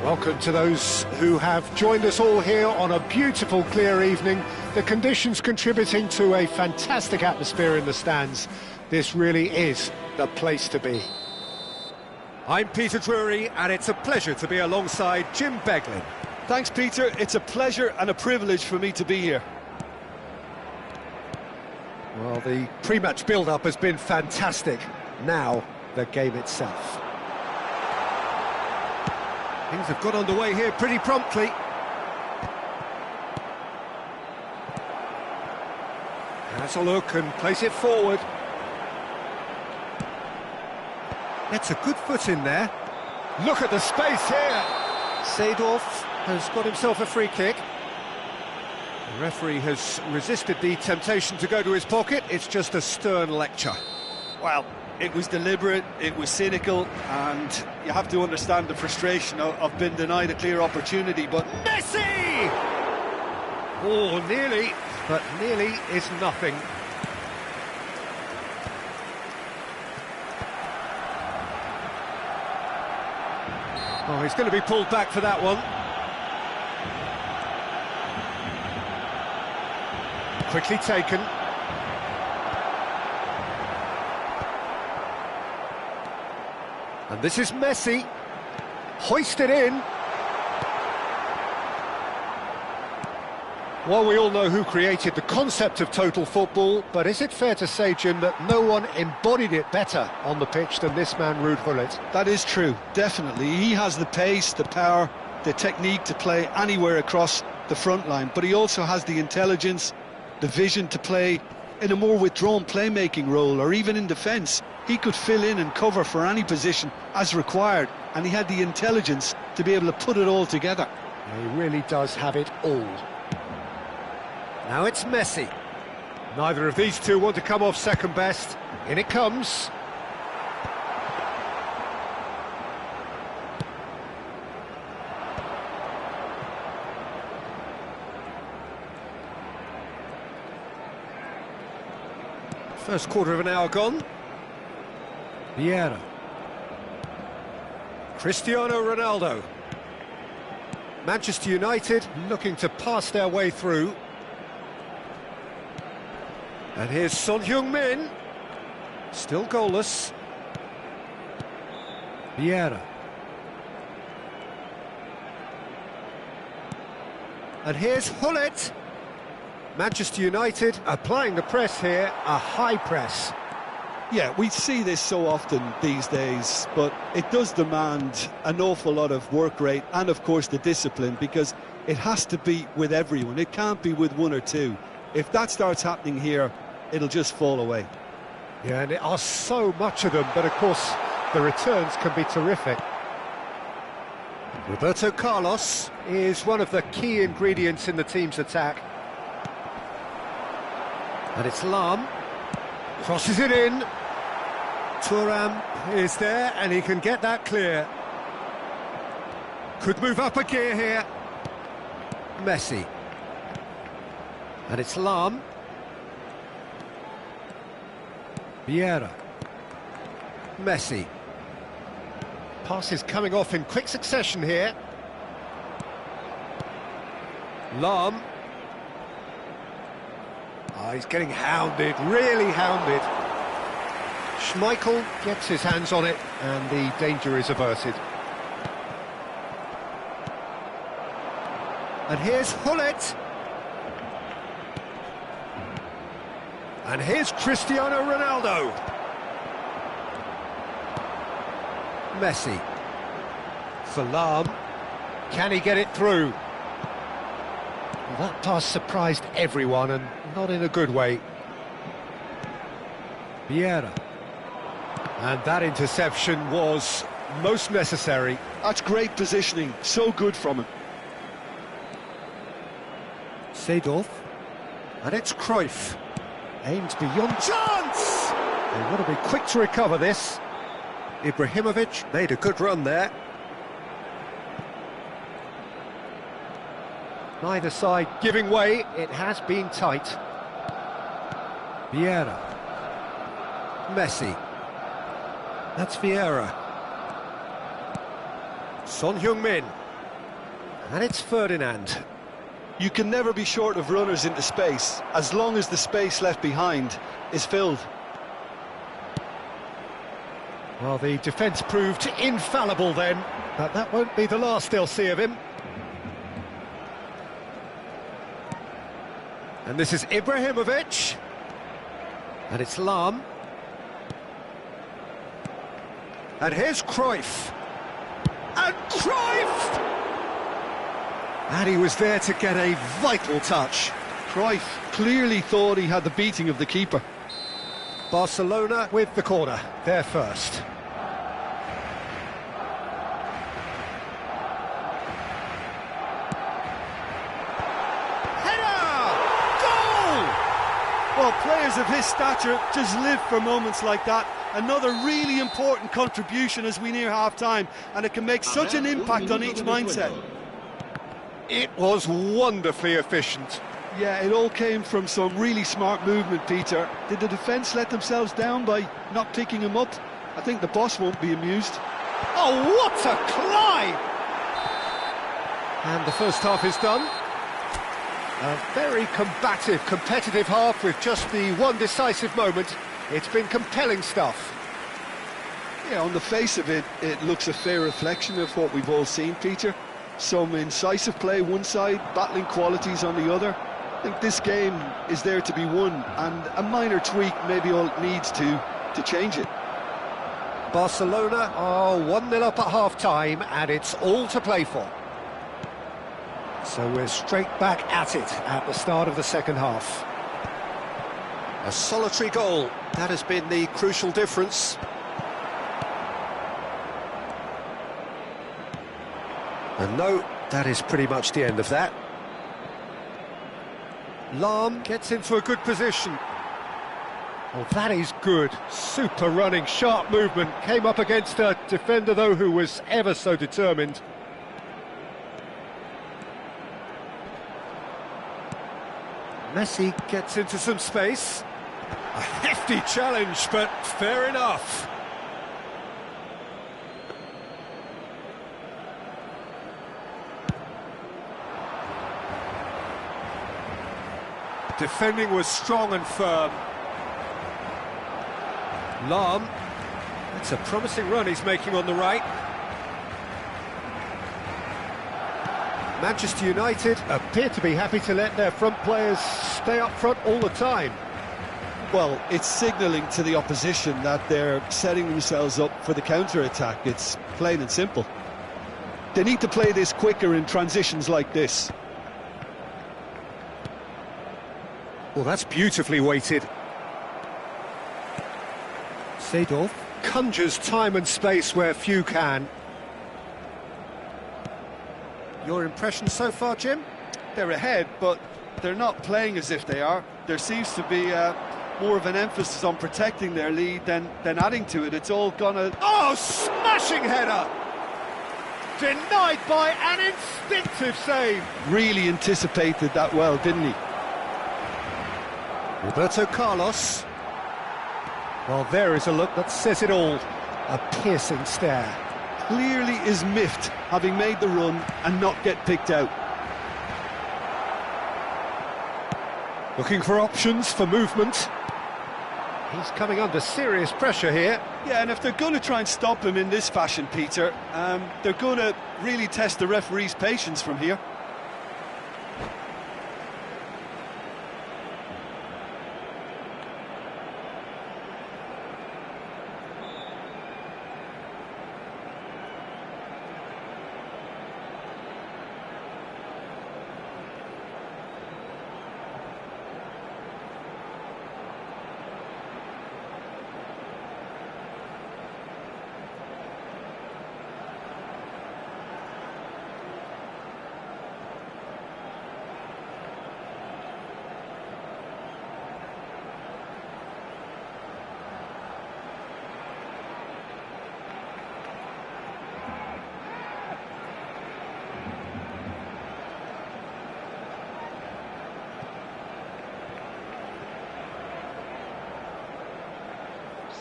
Welcome to those who have joined us all here on a beautiful, clear evening. The conditions contributing to a fantastic atmosphere in the stands. This really is the place to be. I'm Peter Drury, and it's a pleasure to be alongside Jim Beglin. Thanks, Peter. It's a pleasure and a privilege for me to be here. Well, the pre-match build-up has been fantastic. Now, the game itself. Things have got underway here pretty promptly. Has a look and plays it forward. Gets a good foot in there. Look at the space here. Seedorf has got himself a free kick. The referee has resisted the temptation to go to his pocket. It's just a stern lecture. Well, it was deliberate, it was cynical, and you have to understand the frustration of being denied a clear opportunity, but Messi! Oh, nearly, but nearly is nothing. Oh, he's going to be pulled back for that one. Quickly taken. And this is Messi, hoisted in. Well, we all know who created the concept of total football, but is it fair to say, Jim, that no one embodied it better on the pitch than this man, Ruud Gullit? that is true, definitely. He has the pace, the power, the technique to play anywhere across the front line, but he also has the intelligence, the vision to play in a more withdrawn playmaking role, or even in defence. He could fill in and cover for any position as required, and he had the intelligence to be able to put it all together. He really does have it all. Now it's Messi. Neither of these two want to come off second best. In it comes. First quarter of an hour gone. Vieira. Cristiano Ronaldo. Manchester United looking to pass their way through. And here's Son Heung-min. Still goalless. Vieira. And here's Gullit. Manchester United applying the press here, a high press. Yeah, we see this so often these days, but it does demand an awful lot of work rate and, of course, the discipline, because it has to be with everyone. It can't be with one or two. If that starts happening here, it'll just fall away. Yeah, and there are so much of them, but of course the returns can be terrific. Roberto Carlos is one of the key ingredients in the team's attack. And it's Lam. Crosses it in. Thuram is there, and he can get that clear. Could move up a gear here. Messi. And it's Lam. Vieira. Messi. Passes coming off in quick succession here. Lam. Oh, he's getting hounded, really hounded. Schmeichel gets his hands on it, and the danger is averted. And here's Gullit. And here's Cristiano Ronaldo. Messi. For Lam. Can he get it through? Well, that pass surprised everyone, and not in a good way. Vieira. And that interception was most necessary. That's great positioning, so good from him. Seedorf. And it's Cruyff. Aimed beyond chance! They want to be quick to recover this. Ibrahimovic made a good run there. Neither side giving way. It has been tight. Vieira. Messi. That's Vieira. Son Heung-min. And it's Ferdinand. You can never be short of runners into space, as long as the space left behind is filled. Well, the defence proved infallible then, but that won't be the last they'll see of him. And this is Ibrahimovic. And it's Lahm. And here's Cruyff. And Cruyff! And he was there to get a vital touch. Cruyff clearly thought he had the beating of the keeper. Barcelona with the corner, they're first. Well, players of his stature just live for moments like that. Another really important contribution as we near half-time, and it can make such an impact on each mindset. It was wonderfully efficient. Yeah, it all came from some really smart movement, Peter. Did the defence let themselves down by not picking him up? I think the boss won't be amused. Oh, what a climb! And the first half is done. A very combative, competitive half with just the one decisive moment. It's been compelling stuff. Yeah, on the face of it, it looks a fair reflection of what we've all seen, Peter. Some incisive play one side, battling qualities on the other. I think this game is there to be won, and a minor tweak maybe all it needs to change it. Barcelona are 1-0 up at half-time, and it's all to play for. So we're straight back at it at the start of the second half. A solitary goal, that has been the crucial difference. And no, that is pretty much the end of that. Lahm gets into a good position. Well, that is good. Super running, sharp movement. Came up against a defender, though, who was ever so determined. Messi gets into some space. A hefty challenge, but fair enough. Defending was strong and firm. Lahm. That's a promising run he's making on the right. Manchester United Appear to be happy to let their front players stay up front all the time. Well, it's signalling to the opposition that they're setting themselves up for the counter-attack. It's plain and simple. They need to play this quicker in transitions like this. Well, that's beautifully weighted. Seedorf Conjures time and space where few can. Your impression so far, Jim? They're ahead, but they're not playing as if they are. There seems to be more of an emphasis on protecting their lead than adding to it. It's all gonna... Oh, smashing header! Denied by an instinctive save. Really anticipated that well, didn't he? Roberto Carlos. Well, there is a look that says it all. A piercing stare. Clearly is miffed, having made the run and not get picked out. Looking for options for movement. He's coming under serious pressure here. Yeah, and if they're going to try and stop him in this fashion, Peter, they're going to really test the referee's patience from here.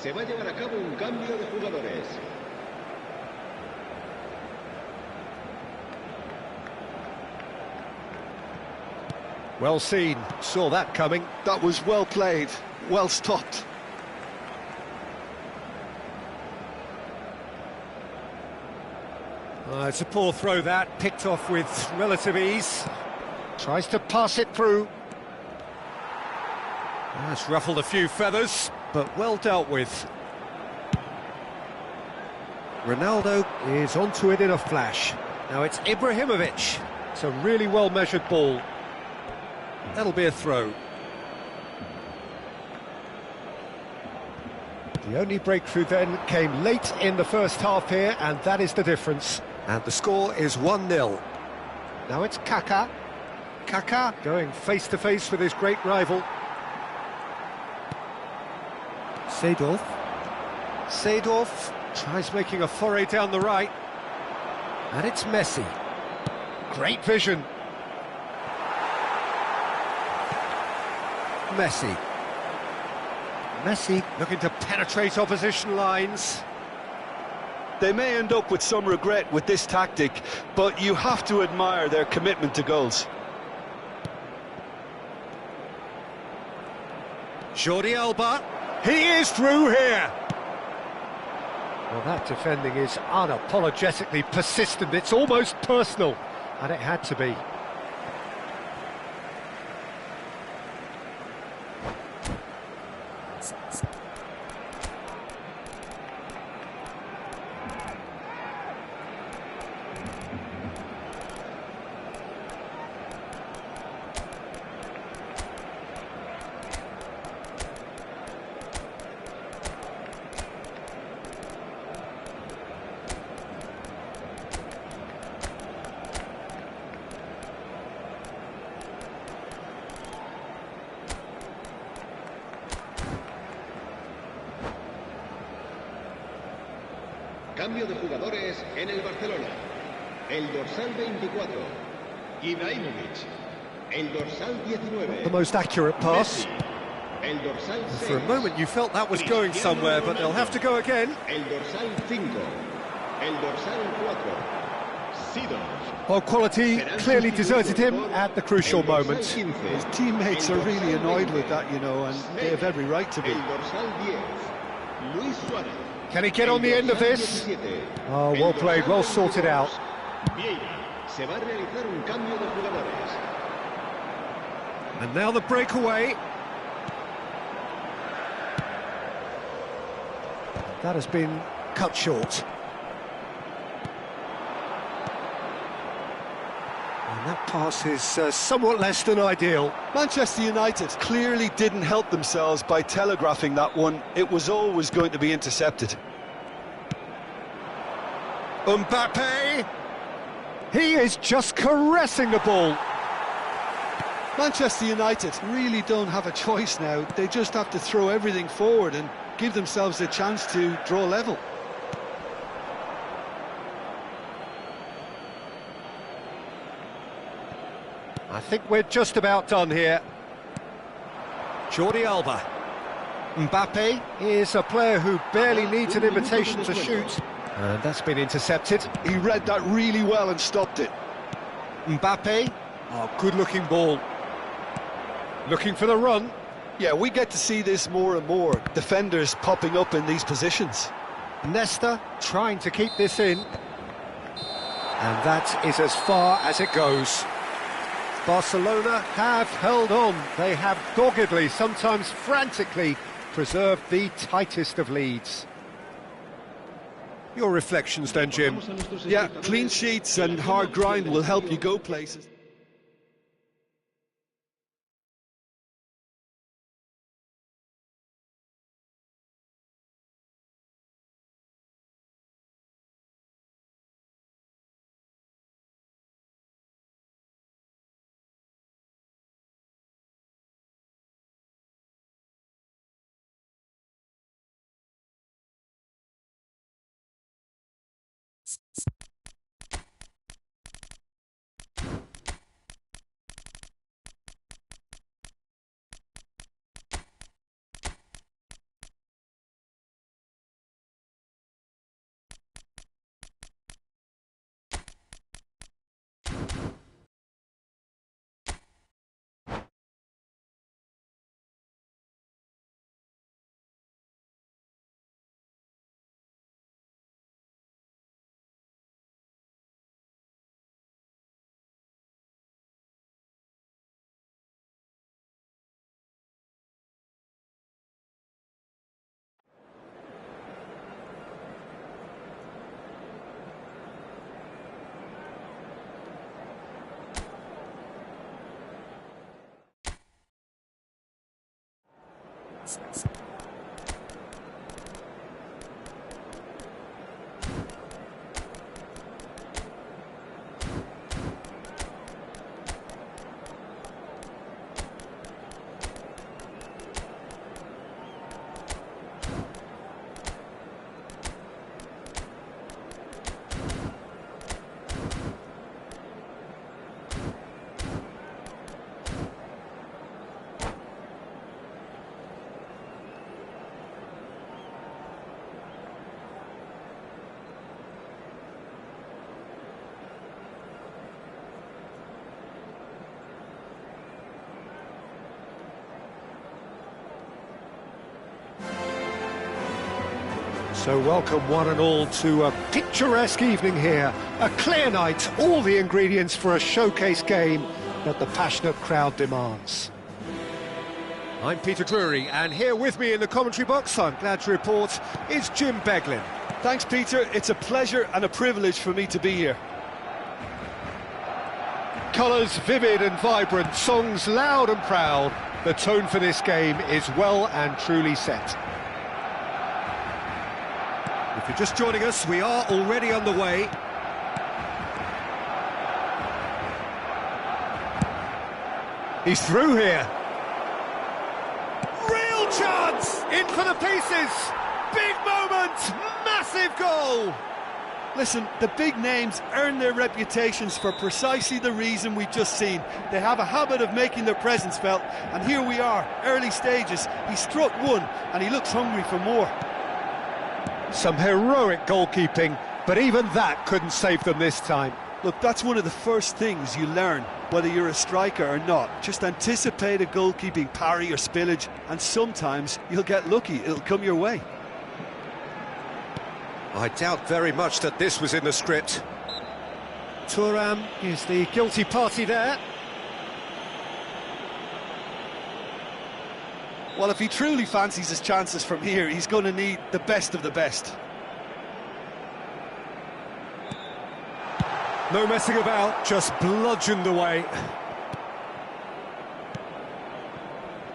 Se va a llevar a cabo un cambio de jugadores. Well seen, saw that coming. That was well played, well stopped. It's a poor throw that, picked off with relative ease. Tries to pass it through. That's ruffled a few feathers, but well dealt with. Ronaldo is onto it in a flash. Now it's Ibrahimovic. It's a really well-measured ball. That'll be a throw. The only breakthrough then came late in the first half here, and that is the difference. And the score is 1-0. Now it's Kaká. Kaká going face-to-face with his great rival. Seedorf. Seedorf tries making a foray down the right. And it's Messi. Great vision. Messi. Messi looking to penetrate opposition lines. They may end up with some regret with this tactic, but you have to admire their commitment to goals. Jordi Alba. He is through here. Well, that defending is unapologetically persistent. It's almost personal, and it had to be. Cambio de jugadores en el Barcelona. El dorsal 24, Ibrahimovic. El dorsal 19. The most accurate pass. Messi. El dorsal 6. For a moment you felt that was going somewhere, but they'll have to go again. El dorsal 5. El dorsal 4. Seedorf. Well, quality clearly deserted him at the crucial moment. His teammates are really annoyed with that, you know, and they have every right to be. El dorsal 10. Luis Suárez. Can he get on the end of this? Oh, well played, well sorted out. Se va a realizar un cambio de jugadores. And now the breakaway. That has been cut short. And that pass is somewhat less than ideal. Manchester United clearly didn't help themselves by telegraphing that one. It was always going to be intercepted. Mbappe! He is just caressing the ball. Manchester United really don't have a choice now. They just have to throw everything forward and give themselves a chance to draw level. I think we're just about done here. Jordi Alba. Mbappe is a player who barely needs an invitation to shoot. And that's been intercepted. He read that really well and stopped it. Mbappe, oh, good-looking ball. Looking for the run. Yeah, we get to see this more and more. Defenders popping up in these positions. Nesta trying to keep this in. And that is as far as it goes. Barcelona have held on. They have doggedly, sometimes frantically, preserved the tightest of leads. Your reflections then, Jim? Yeah, clean sheets and hard grind will help you go places. So welcome one and all to a picturesque evening here. A clear night, all the ingredients for a showcase game that the passionate crowd demands. I'm Peter Drury, and here with me in the commentary box, I'm glad to report, is Jim Beglin. Thanks, Peter. It's a pleasure and a privilege for me to be here. Colours vivid and vibrant, songs loud and proud. The tone for this game is well and truly set. If you're just joining us, we are already underway. He's through here. Real chance! In for the pieces! Big moment! Massive goal! Listen, the big names earn their reputations for precisely the reason we've just seen. They have a habit of making their presence felt, and here we are, early stages. He struck one, and he looks hungry for more. Some heroic goalkeeping, but even that couldn't save them this time. Look, that's one of the first things you learn, whether you're a striker or not. Just anticipate a goalkeeping parry or spillage, and sometimes you'll get lucky, it'll come your way. I doubt very much that this was in the script. Thuram is the guilty party there. Well, if he truly fancies his chances from here, he's going to need the best of the best. No messing about, just bludgeoned away.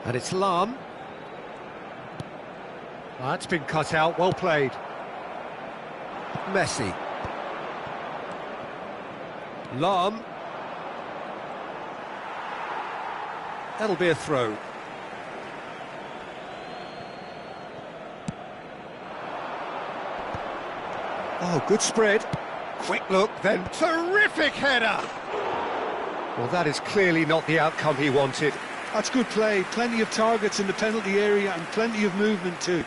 And it's Lahm. That's been cut out, well played. Messi. Lahm. That'll be a throw. Oh, good spread. Quick look, then terrific header! Well, that is clearly not the outcome he wanted. That's good play. Plenty of targets in the penalty area and plenty of movement too.